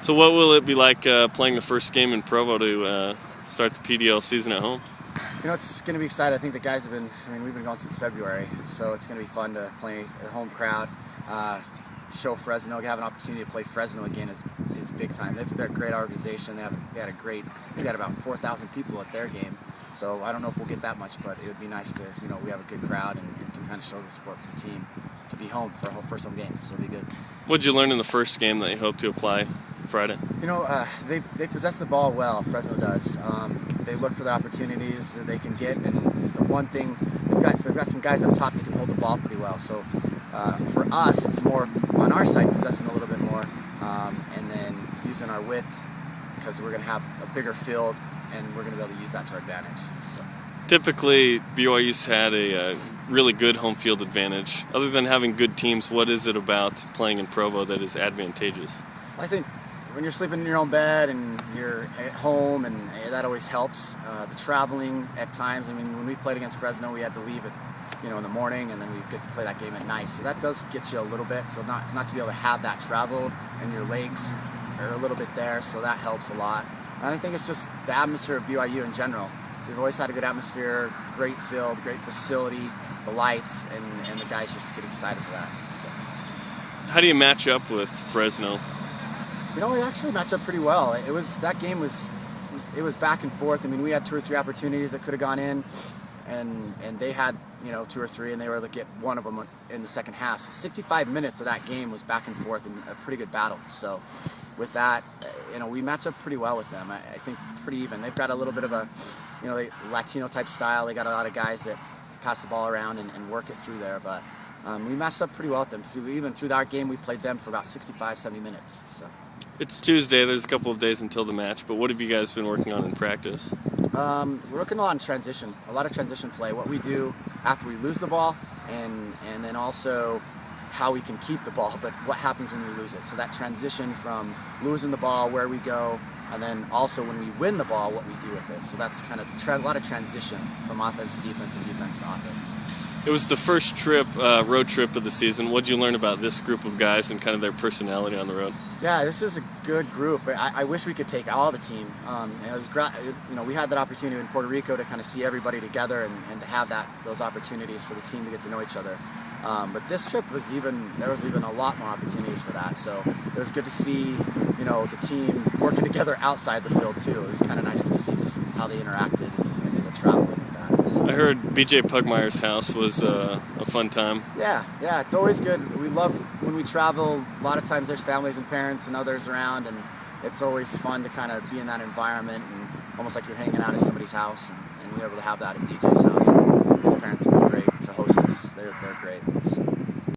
So what will it be like playing the first game in Provo to start the PDL season at home? It's going to be exciting. I think the guys have been, we've been going since February, so it's going to be fun to play a home crowd, show Fresno, have an opportunity to play Fresno again is big time. They're a great organization. They had about 4,000 people at their game, so I don't know if we'll get that much, but it would be nice to, we have a good crowd and can kind of show the support for the team to be home for a first home game, so it'll be good. What did you learn in the first game that you hope to apply Friday? They possess the ball well, Fresno does. They look for the opportunities that they can get, and the one thing, they've got some guys up top that can hold the ball pretty well, so for us, it's more on our side, possessing a little bit more, and then using our width, because we're going to have a bigger field, and we're going to be able to use that to our advantage. So. Typically, BYU's had a really good home field advantage. Other than having good teams, what is it about playing in Provo that is advantageous? I think when you're sleeping in your own bed and you're at home, and that always helps. The traveling at times, when we played against Fresno, we had to leave at in the morning, and then we get to play that game at night. So that does get you a little bit. So not to be able to have that travel, and your legs are a little bit there, so that helps a lot. And I think it's just the atmosphere of BYU in general. We've always had a good atmosphere, great field, great facility, the lights, and the guys just get excited for that. So. How do you match up with Fresno? We actually matched up pretty well. That game was back and forth. We had 2 or 3 opportunities that could have gone in, and they had 2 or 3, and they were able to get one of them in the second half. So 65 minutes of that game was back and forth and a pretty good battle. So with that, we match up pretty well with them. I think pretty even. They've got a little bit of a Latino type style. They got a lot of guys that pass the ball around and work it through there, but we matched up pretty well with them. Even through that game, we played them for about 65, 70 minutes. So. It's Tuesday. There's a couple of days until the match, but what have you guys been working on in practice? We're working a lot on transition, a lot of transition play. What we do after we lose the ball, and then also how we can keep the ball, but what happens when we lose it. So that transition from losing the ball, where we go, and then also when we win the ball, what we do with it. So that's kind of a lot of transition from offense to defense and defense to offense. It was the first road trip of the season. What did you learn about this group of guys and kind of their personality on the road? Yeah, this is a good group. I wish we could take all the team. It was we had that opportunity in Puerto Rico to kind of see everybody together and to have those opportunities for the team to get to know each other. But this trip there was even a lot more opportunities for that. So it was good to see, the team working together outside the field too. It was kind of nice to see just how they interacted and the traveling with that. So. I heard BJ Pugmire's house was a fun time. Yeah, it's always good. We love when we travel. A lot of times there's families and parents and others around, and it's always fun to kind of be in that environment and almost like you're hanging out at somebody's house, and we were able to have that at BJ's house.